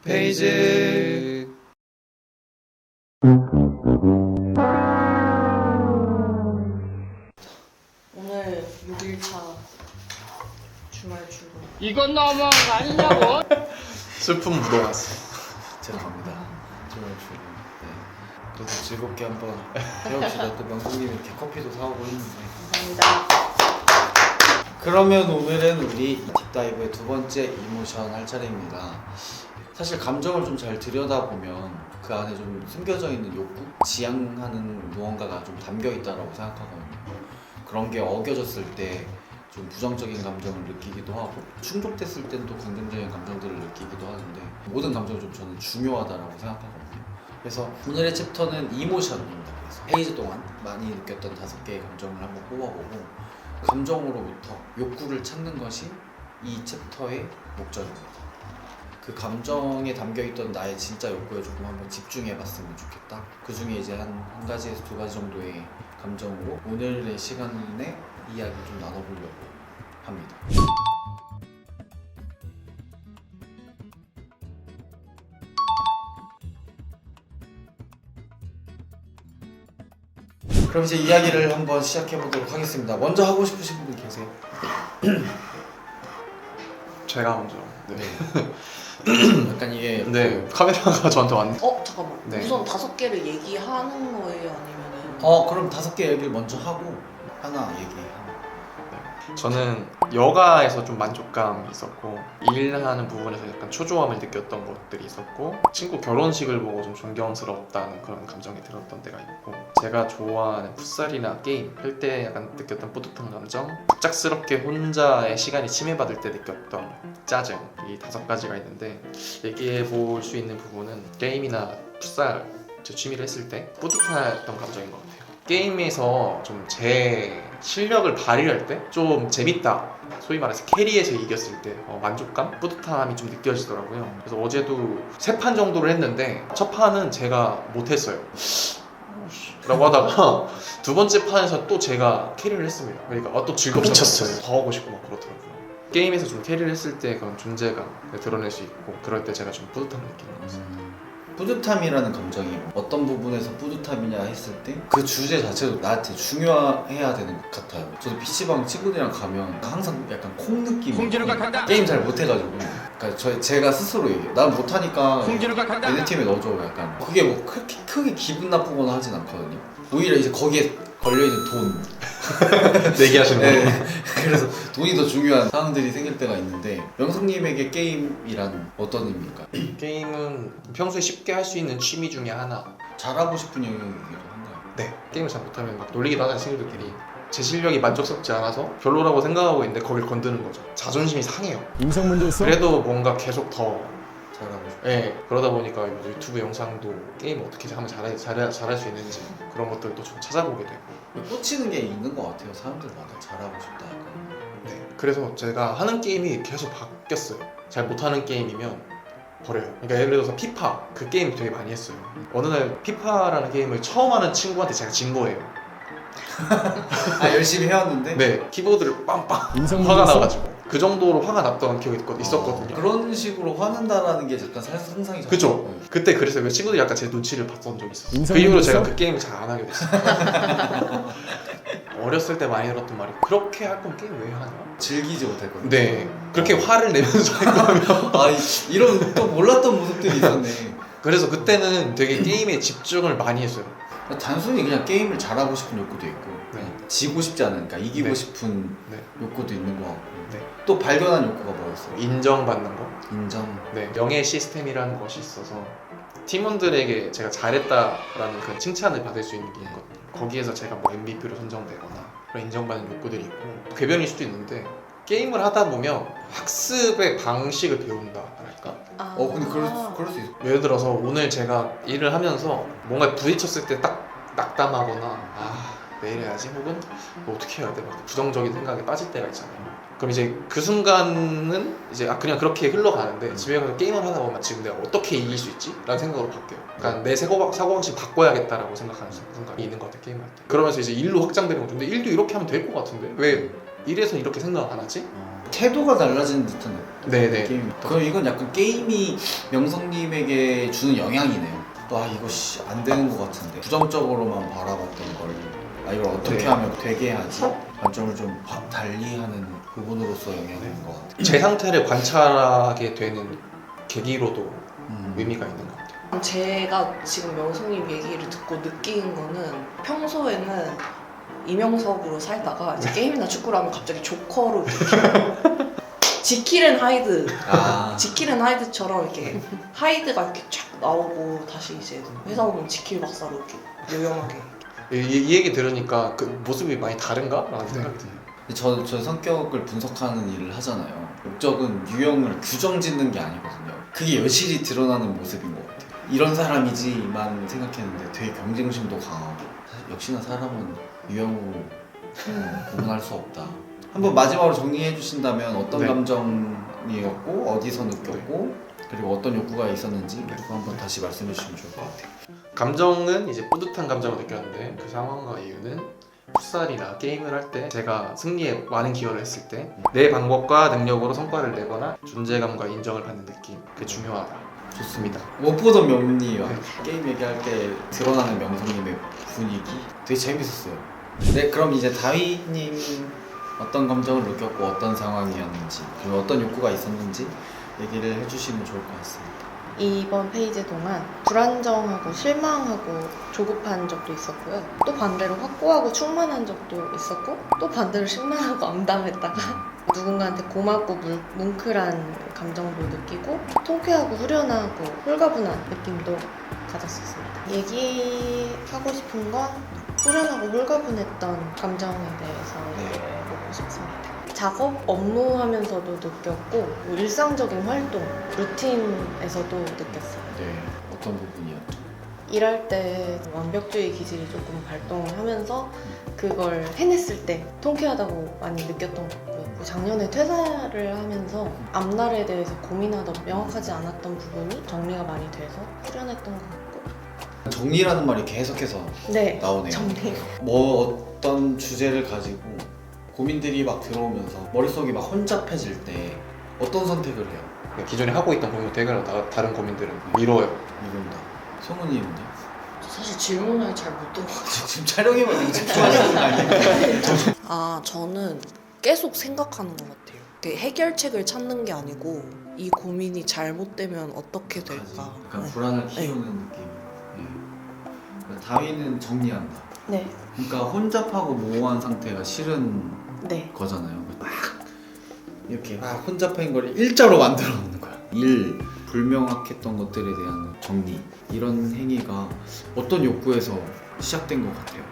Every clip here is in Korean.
페이지. 오늘 6일차 주말 출근. 이건 너무한 거 아니냐고? 슬픔 묻어놨어. 죄송합니다. 정말 출근. 네. 그래도 즐겁게 한번 해봅시다. 또 명국님 이렇게 커피도 사오고 했는데. 감사합니다. 그러면 오늘은 우리 딥다이브의 두 번째 이모션 할 차례입니다. 사실 감정을 좀 잘 들여다보면 그 안에 좀 숨겨져 있는 욕구, 지향하는 무언가가 좀 담겨 있다고 생각하거든요. 그런 게 어겨졌을 때 좀 부정적인 감정을 느끼기도 하고 충족됐을 땐 또 긍정적인 감정들을 느끼기도 하는데 모든 감정이 좀 저는 중요하다고 생각하거든요. 그래서 오늘의 챕터는 이모션입니다. 그래서 페이지 동안 많이 느꼈던 5개의 감정을 한번 뽑아보고 감정으로부터 욕구를 찾는 것이 이 챕터의 목적입니다. 그 감정에 담겨있던 나의 진짜 욕구에 조금 한번 집중해봤으면 좋겠다. 그 중에 이제 한 가지에서 2가지 정도의 감정으로 오늘의 시간에 이야기 좀 나눠보려고 합니다. 그럼 이제 이야기를 한번 시작해보도록 하겠습니다. 먼저 하고 싶으신 분 계세요? 제가 먼저. 약간 이게 네, 카메라가 저한테 왔네. 잠깐만. 네. 우선 5개를 얘기하는 거예요? 아니면은? 그럼 5개 얘기를 먼저 하고 하나 얘기하고. 저는 여가에서 좀 만족감이 있었고 일하는 부분에서 약간 초조함을 느꼈던 것들이 있었고 친구 결혼식을 보고 좀 존경스럽다는 그런 감정이 들었던 때가 있고 제가 좋아하는 풋살이나 게임 할 때 약간 느꼈던 뿌듯한 감정, 갑작스럽게 혼자의 시간이 침해받을 때 느꼈던 짜증, 이 5가지가 있는데 얘기해 볼 수 있는 부분은 게임이나 풋살 제 취미를 했을 때 뿌듯했던 감정인 것 같아요. 게임에서 좀 제 실력을 발휘할 때 좀 재밌다, 소위 말해서 캐리에서 이겼을 때 만족감, 뿌듯함이 좀 느껴지더라고요. 그래서 어제도 3판 정도를 했는데 첫 판은 제가 못했어요 라고 하다가 두 번째 판에서 또 제가 캐리를 했습니다. 그러니까 또 즐겁게 미쳤어요. 더 하고 싶고 막 그렇더라고요. 게임에서 좀 캐리를 했을 때 그런 존재감을 드러낼 수 있고 그럴 때 제가 좀 뿌듯함을 느끼는 것 같습니다. 뿌듯함이라는 감정이 어떤 부분에서 뿌듯함이냐 했을 때 그 주제 자체도 나한테 중요해야 되는 것 같아요. 저도 PC방 친구들이랑 가면 항상 약간 콩 느낌. 홍진우가 간다. 게임 잘 못해가지고 그러니까 제가 스스로 얘기해요. 난 못하니까 홍진우가 간다. 얘네 팀에 넣어줘. 약간 그게 뭐 그렇게 크게 기분 나쁘거나 하진 않거든요. 오히려 이제 거기에 걸려있는 돈 내기하시는 네. 거예요? 그래서 돈이 더 중요한 상황들이 생길 때가 있는데 명성님에게 게임이란 어떤 의미일까요? 게임은 평소에 쉽게 할 수 있는 취미 중에 하나. 잘하고 싶은 영역이기도 한가요? 네, 게임을 잘 못하면 막 놀리기도 하잖아요, 친구들끼리. 제 실력이 만족스럽지 않아서 별로라고 생각하고 있는데 거길 건드는 거죠. 자존심이 상해요. 인성 문제 있어? 그래도 뭔가 계속 더 잘하고 싶어. 예, 그러다 보니까 유튜브 영상도 게임 어떻게 하면 잘할 수 있는지 그런 것들도 좀 찾아보게 되고. 꽂히는 게 있는 것 같아요. 사람들마다 잘하고 싶다 약간. 네, 그래서 제가 하는 게임이 계속 바뀌었어요. 잘 못하는 게임이면 버려요. 그러니까 예를 들어서 피파, 그 게임 되게 많이 했어요. 어느 날 피파라는 게임을 처음 하는 친구한테 제가 진 거예요. 열심히 해왔는데. 네, 키보드를 빵빵 인성 화가 문제 있어? 나가지고 그 정도로 화가 났던 기억이 있었거든요. 그런 식으로 화낸다라는 게 약간 상상이 잘. 그쵸? 네. 그때 그래서 그 친구들이 약간 제 눈치를 봤던 적이 있었어요. 인성 그 이후로 문제 제가 있어? 그 게임을 잘 안 하게 됐어요. 어렸을 때 많이 들었던 말이 그렇게 할 거면 게임 왜 하냐? 즐기지 못했거든요. 네, 그렇게 화를 내면서 할 거면 이런 또 몰랐던 모습들이 있었네. 그래서 그때는 되게 게임에 집중을 많이 했어요. 단순히 그냥 게임을 잘하고 싶은 욕구도 있고 네. 지고 싶지 않으니까 이기고 네. 싶은 네. 욕구도 있는 것 같고 네. 또 발견한 욕구가 뭐였어요? 인정받는 거. 인정. 네, 명예 시스템이라는 것이 있어서 팀원들에게 제가 잘했다라는 그 칭찬을 받을 수 있는 게 있거든요. 거기에서 제가 뭐 MVP로 선정되거나 그런 인정받는 욕구들이 있고 궤변일 수도 있는데 게임을 하다 보면 학습의 방식을 배운다랄까? 근데 그럴 수 있어. 예를 들어서 오늘 제가 일을 하면서 뭔가 부딪혔을 때 딱 낙담하거나 내일 해야지 혹은 뭐 어떻게 해야 돼? 막 부정적인 생각에 빠질 때가 있잖아요. 그럼 이제 그 순간은 이제 그냥 그렇게 흘러가는데 집에 가서 게임을 하다 보면 지금 내가 어떻게 이길 수 있지? 라는 생각으로 바뀌어요. 그러니까 내 사고방식 바꿔야겠다라고 생각하는 순간이 있는 것 같아요, 게임할 때. 그러면서 이제 일로 확장되는 거죠. 근데 일도 이렇게 하면 될 것 같은데 왜 일에서 이렇게 생각 안 하지? 태도가 달라지는 듯한 네네. 게임. 그럼 이건 약간 게임이 명성님에게 주는 영향이네요. 또 이거 안 되는 것 같은데 부정적으로만 바라봤던 걸 이걸 어떻게 네. 하면 되게 하지? 관점을 좀 달리하는 부분으로서 영향인 것 같아요. 제 상태를 관찰하게 되는 계기로도 의미가 있는 것 같아요. 제가 지금 명성님 얘기를 듣고 느낀 거는 평소에는 이명석으로 살다가 이제 게임이나 축구를 하면 갑자기 조커로 지킬 앤 하이드 지킬 앤 하이드처럼 이렇게 하이드가 이렇게 쫙 나오고 다시 이제 회사 오면 지킬 박사로 이렇게 요염하게 이 얘기 들으니까 그 모습이 많이 다른가? 라는 생각이 들어요. 저 성격을 분석하는 일을 하잖아요. 목적은 유형을 규정짓는 게 아니거든요. 그게 여실히 드러나는 모습인 것 같아요. 이런 사람이지만 생각했는데 되게 경쟁심도 강하고 역시나 사람은 유형으로 구분할 수 없다. 한번 마지막으로 정리해 주신다면 어떤 네. 감정이었고 어디서 느꼈고 그리고 어떤 욕구가 있었는지 그거 한번 다시 말씀해 주시면 좋을 것 같아요. 감정은 이제 뿌듯한 감정을 느꼈는데 그 상황과 이유는 풋살이나 게임을 할 때 제가 승리에 많은 기여를 했을 때 내 방법과 능력으로 성과를 내거나 존재감과 인정을 받는 느낌, 그게 중요하다. 좋습니다. 못 보던 명리와 게임 얘기할 때 드러나는 명성님의 분위기 되게 재밌었어요. 네, 그럼 이제 다위님 어떤 감정을 느꼈고 어떤 상황이었는지 그리고 어떤 욕구가 있었는지 얘기를 해주시면 좋을 것 같습니다. 이번 페이지 동안 불안정하고 실망하고 조급한 적도 있었고요. 또 반대로 확고하고 충만한 적도 있었고 또 반대로 심란하고 암담했다가 누군가한테 고맙고 뭉클한 감정도 느끼고 통쾌하고 후련하고 홀가분한 느낌도 가졌었습니다. 얘기하고 싶은 건 후련하고 홀가분했던 감정에 대해서 얘기해보고 싶습니다. 작업 업무하면서도 느꼈고 뭐 일상적인 활동, 루틴에서도 느꼈어요. 네, 어떤 부분이었죠? 일할 때 완벽주의 기질이 조금 발동을 하면서 그걸 해냈을 때 통쾌하다고 많이 느꼈던 것 같고요. 작년에 퇴사를 하면서 앞날에 대해서 고민하던 명확하지 않았던 부분이 정리가 많이 돼서 후련했던 것 같고 정리라는 말이 계속해서 네, 나오네요. 정리. 뭐 어떤 주제를 가지고 고민들이 막 들어오면서 머릿속이 막 혼잡해질 때 어떤 선택을 해요? 기존에 하고 있던 고민과 되게 다른 고민들은 미뤄요. 이겁니다. 성우님은요? 사실 질문을 잘 못 들어가지고 지금 촬영에만 집중하시는 거 아니에요? 저는 계속 생각하는 것 같아요. 해결책을 찾는 게 아니고 이 고민이 잘못되면 어떻게 될까. 약간 네. 불안을 키우는 느낌. 네. 다위는 정리한다. 네, 그러니까 혼잡하고 모호한 상태가 싫은 네. 거잖아요. 막 이렇게 막 혼잡한 걸 일자로 만들어 놓는 거야. 일, 불명확했던 것들에 대한 정리 이런 행위가 어떤 욕구에서 시작된 것 같아요.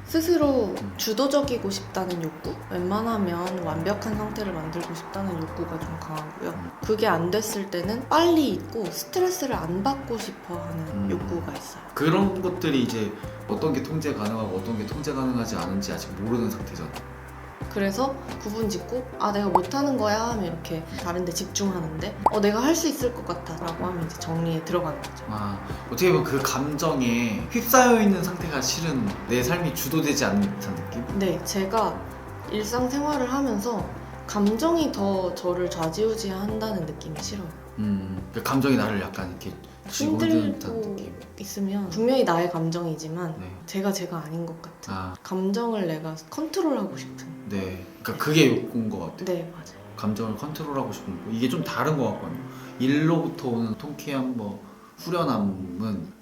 스스로 주도적이고 싶다는 욕구? 웬만하면 완벽한 상태를 만들고 싶다는 욕구가 좀 강하고요. 그게 안 됐을 때는 빨리 잊고 스트레스를 안 받고 싶어 하는 욕구가 있어요. 그런 것들이 이제 어떤 게 통제 가능하고 어떤 게 통제 가능하지 않은지 아직 모르는 상태잖아요. 그래서 구분 짓고 내가 못하는 거야 하면 이렇게 다른 데 집중하는데 내가 할 수 있을 것 같아 라고 하면 이제 정리에 들어가는 거죠. 어떻게 보면 그 감정에 휩싸여 있는 상태가 실은 내 삶이 주도되지 않는 듯한 느낌? 네, 제가 일상생활을 하면서 감정이 더 저를 좌지우지한다는 느낌이 싫어요. 그 감정이 나를 약간 이렇게 쥐고 흔드는 듯한 힘들고 느낌. 있으면 분명히 나의 감정이지만 네. 제가 아닌 것 같은 감정을 내가 컨트롤하고 싶은. 네. 그러니까 그게 욕구인 것 같아요. 네, 맞아요. 감정을 컨트롤하고 싶은 거. 이게 좀 다른 것 같거든요. 일로부터 오는 통쾌함, 후련함은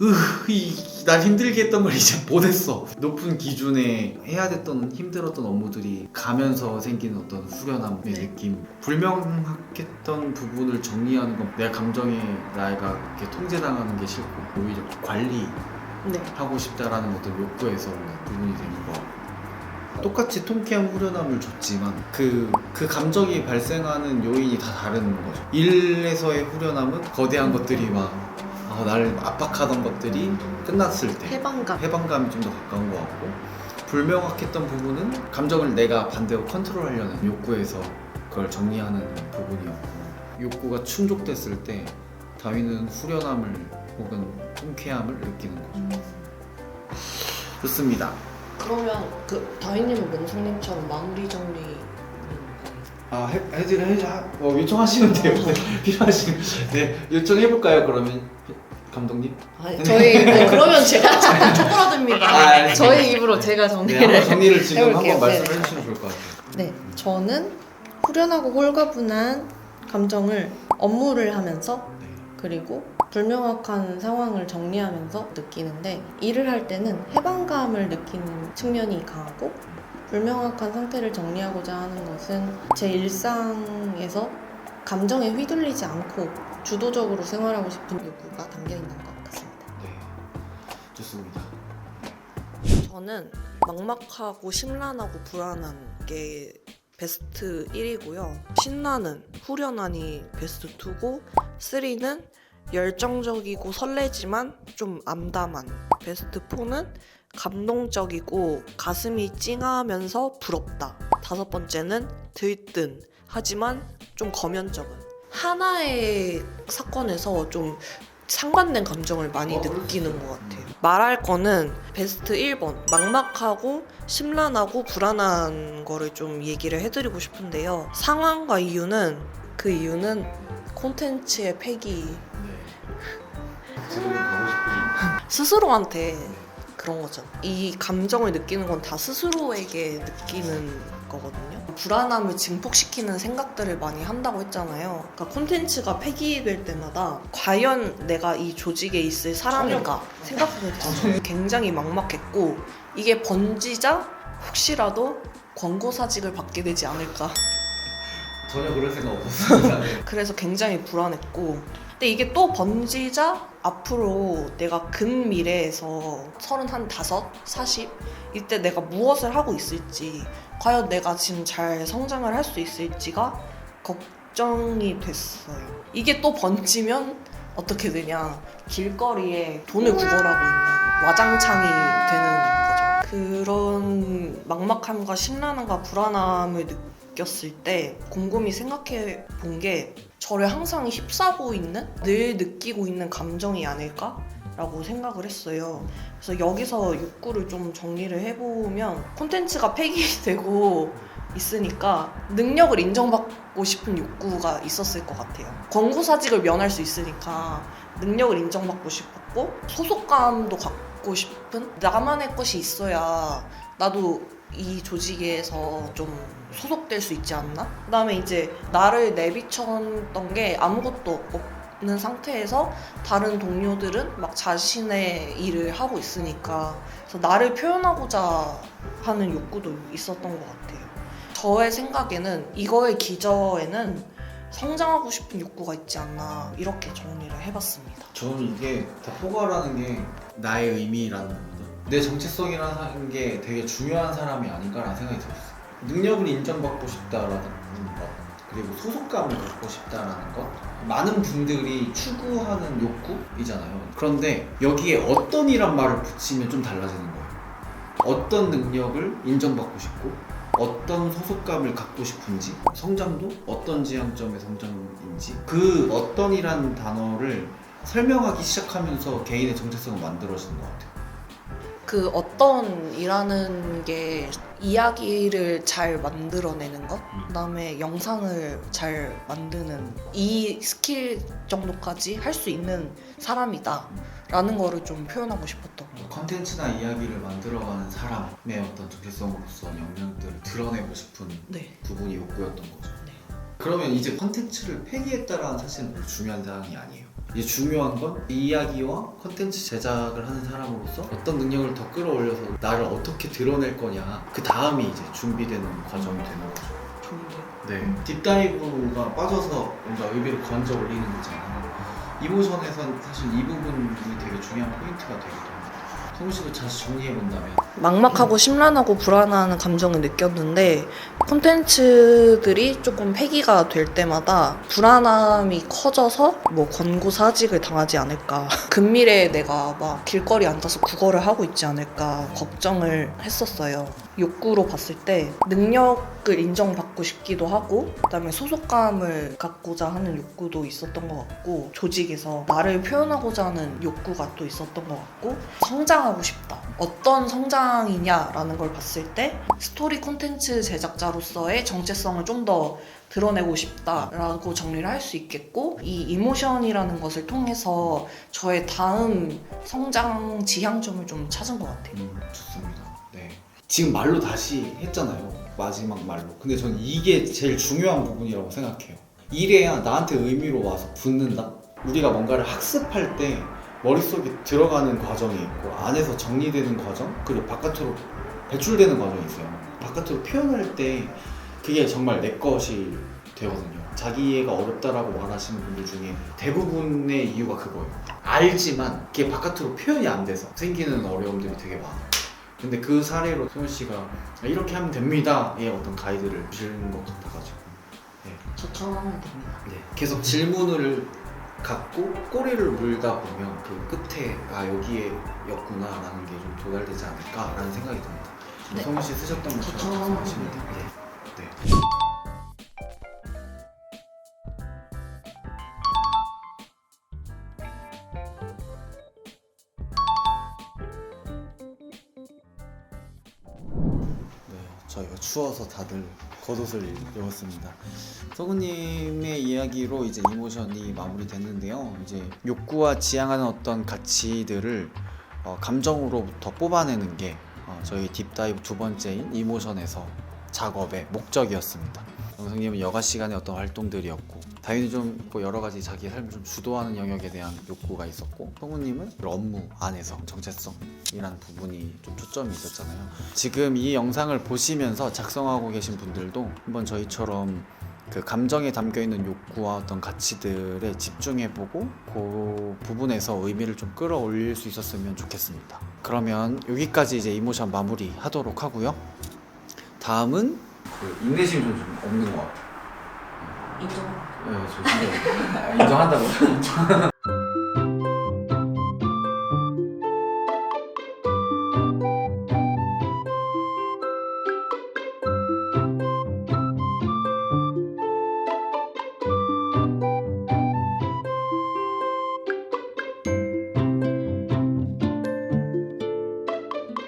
날 힘들게 했던 걸 이제 보냈어. 높은 기준에 해야 됐던 힘들었던 업무들이 가면서 생기는 어떤 후련함의 느낌. 불명확했던 부분을 정리하는 건 내 감정에 내가 이렇게 통제당하는 게 싫고 오히려 관리하고 네. 싶다라는 어떤 욕구에서 부분이 되는 것 같고. 똑같이 통쾌함, 후련함을 줬지만 그 감정이 발생하는 요인이 다 다른 거죠. 일에서의 후련함은 거대한 것들이 막 나를 압박하던 것들이 끝났을 때 해방감이 좀 더 가까운 것 같고, 불명확했던 부분은 감정을 내가 반대로 컨트롤하려는 욕구에서 그걸 정리하는 부분이었고, 욕구가 충족됐을 때 다윈은 후련함을 혹은 통쾌함을 느끼는 거죠. 좋습니다. 그러면 다희님은 명성님처럼 마무리 정리 요청하시면 돼요. 네, 필요하시면 네 요청해볼까요 그러면 감독님? 아니, 저희 그러면 제가 자꾸 쪼그라듭니다. 저희 입으로 제가 네, 정리를 한번 정리를 지금 해볼게요. 한번 말씀해 네네. 주시면 좋을 것 같아요. 네, 저는 후련하고 홀가분한 감정을 업무를 하면서 네. 그리고 불명확한 상황을 정리하면서 느끼는데 일을 할 때는 해방감을 느끼는 측면이 강하고 불명확한 상태를 정리하고자 하는 것은 제 일상에서 감정에 휘둘리지 않고 주도적으로 생활하고 싶은 욕구가 담겨 있는 것 같습니다. 네, 좋습니다. 저는 막막하고 심란하고 불안한 게 베스트 1이고요. 신나는, 후련하니 베스트 2고 3는 열정적이고 설레지만 좀 암담한 베스트 4는 감동적이고 가슴이 찡하면서 부럽다. 5번째는 들뜬 하지만 좀 거면적은 하나의 사건에서 좀 상반된 감정을 많이 느끼는 것 같아요. 말할 거는 베스트 1번 막막하고 심란하고 불안한 거를 좀 얘기를 해드리고 싶은데요. 상황과 이유는 그 이유는 콘텐츠의 폐기 지금 가고 싶은 스스로한테 그런 거죠. 이 감정을 느끼는 건 다 스스로에게 느끼는 거거든요. 불안함을 증폭시키는 생각들을 많이 한다고 했잖아요. 그러니까 콘텐츠가 폐기될 때마다 과연 내가 이 조직에 있을 사람인가 생각하게 됐어요. 굉장히 막막했고 이게 번지자 혹시라도 광고 사직을 받게 되지 않을까. 전혀 그럴 생각 없었습니다. 네. 그래서 굉장히 불안했고 근데 이게 또 번지자 앞으로 내가 근미래에서 35, 40 이때 내가 무엇을 하고 있을지 과연 내가 지금 잘 성장을 할 수 있을지가 걱정이 됐어요. 이게 또 번지면 어떻게 되냐 길거리에 돈을 구걸하고 있는 와장창이 되는 거죠. 그런 막막함과 심란함과 불안함을 느꼈을 때 곰곰이 생각해 본 게 저를 항상 휩싸고 있는 늘 느끼고 있는 감정이 아닐까라고 생각을 했어요. 그래서 여기서 욕구를 좀 정리를 해보면 콘텐츠가 폐기되고 있으니까 능력을 인정받고 싶은 욕구가 있었을 것 같아요. 권고사직을 면할 수 있으니까 능력을 인정받고 싶었고 소속감도 갖고 싶은 나만의 것이 있어야 나도 이 조직에서 좀 소속될 수 있지 않나? 그 다음에 이제 나를 내비쳤던 게 아무것도 없는 상태에서 다른 동료들은 막 자신의 일을 하고 있으니까 그래서 나를 표현하고자 하는 욕구도 있었던 것 같아요. 저의 생각에는 이거의 기저에는 성장하고 싶은 욕구가 있지 않나 이렇게 정리를 해봤습니다. 저는 이게 다 포괄하는 게 나의 의미라는 거죠. 내 정체성이라는 게 되게 중요한 사람이 아닌가라는 생각이 들었어요. 능력을 인정받고 싶다라는 것 그리고 소속감을 갖고 싶다라는 것 많은 분들이 추구하는 욕구이잖아요. 그런데 여기에 어떤이란 말을 붙이면 좀 달라지는 거예요. 어떤 능력을 인정받고 싶고 어떤 소속감을 갖고 싶은지 성장도 어떤 지향점의 성장인지 그 어떤이라는 단어를 설명하기 시작하면서 개인의 정체성을 만들어지는 것 같아요. 그 어떤이라는 게 이야기를 잘 만들어내는 것, 그다음에 영상을 잘 만드는 이 스킬 정도까지 할 수 있는 사람이다 라는 거를 좀 표현하고 싶었던 것 같아요. 컨텐츠나 이야기를 만들어가는 사람의 어떤 정체성으로서 역량들을 드러내고 싶은 네. 부분이 욕구였던 거죠. 네. 그러면 이제 컨텐츠를 폐기했다라는 사실은 별로 중요한 사항이 아니에요. 이제 중요한 건 이 이야기와 컨텐츠 제작을 하는 사람으로서 어떤 능력을 더 끌어올려서 나를 어떻게 드러낼 거냐 그 다음이 이제 준비되는 과정이 되는 거죠. 좋은데요? 네. 딥다이브가 빠져서 뭔가 의미를 건져 올리는 거잖아요. 이모션에선 사실 이 부분이 되게 중요한 포인트가 되기도 합니다. 성우 씨도 다시 정리해본다면 막막하고 심란하고 불안한 감정을 느꼈는데 콘텐츠들이 조금 폐기가 될 때마다 불안함이 커져서 뭐 권고사직을 당하지 않을까 근미래에 내가 막 길거리에 앉아서 구걸을 하고 있지 않을까 걱정을 했었어요. 욕구로 봤을 때 능력을 인정받고 싶기도 하고 그다음에 소속감을 갖고자 하는 욕구도 있었던 것 같고 조직에서 나를 표현하고자 하는 욕구가 또 있었던 것 같고 성장하고 성장하고 싶다. 어떤 성장이냐라는 걸 봤을 때 스토리 콘텐츠 제작자로서의 정체성을 좀 더 드러내고 싶다라고 정리를 할 수 있겠고, 이 이모션이라는 것을 통해서 저의 다음 성장 지향점을 좀 찾은 것 같아요. 좋습니다. 네. 지금 말로 다시 했잖아요. 마지막 말로. 근데 저는 이게 제일 중요한 부분이라고 생각해요. 이래야 나한테 의미로 와서 붙는다? 우리가 뭔가를 학습할 때 머릿속에 들어가는 과정이 있고 안에서 정리되는 과정, 그리고 바깥으로 배출되는 과정이 있어요. 바깥으로 표현할 때 그게 정말 내 것이 되거든요. 자기 이해가 어렵다라고 말하시는 분들 중에 대부분의 이유가 그거예요. 알지만 그게 바깥으로 표현이 안 돼서 생기는 어려움들이 되게 많아요. 근데 그 사례로 소연 씨가 이렇게 하면 됩니다의 어떤 가이드를 주는 것 같아가지고 저처럼 하면 됩니다. 계속 질문을 갖고 꼬리를 물다 보면 그 끝에 여기에였구나 라는 게 좀 도달되지 않을까라는 생각이 듭니다. 네. 성훈 씨 쓰셨던 것처럼 저처럼 하시면 돼요. 네. 저희가 추워서 다들 겉옷을 입었습니다. 성우님의 이야기로 이제 이모션이 마무리됐는데요. 이제 욕구와 지향하는 어떤 가치들을 감정으로부터 뽑아내는 게 저희 딥다이브 두 번째인 이모션에서 작업의 목적이었습니다. 영성님은 여가 시간에 어떤 활동들이었고, 당연히 좀 여러 가지 자기 삶을 좀 주도하는 영역에 대한 욕구가 있었고, 성우님은 업무 안에서 정체성이라는 부분이 좀 초점이 있었잖아요. 지금 이 영상을 보시면서 작성하고 계신 분들도 한번 저희처럼 그 감정에 담겨있는 욕구와 어떤 가치들에 집중해보고 그 부분에서 의미를 좀 끌어올릴 수 있었으면 좋겠습니다. 그러면 여기까지 이제 이모션 마무리 하도록 하고요. 다음은 인내심이 좀 없는 것 같아요. 인정. 네, 저 진짜 인정한다고요?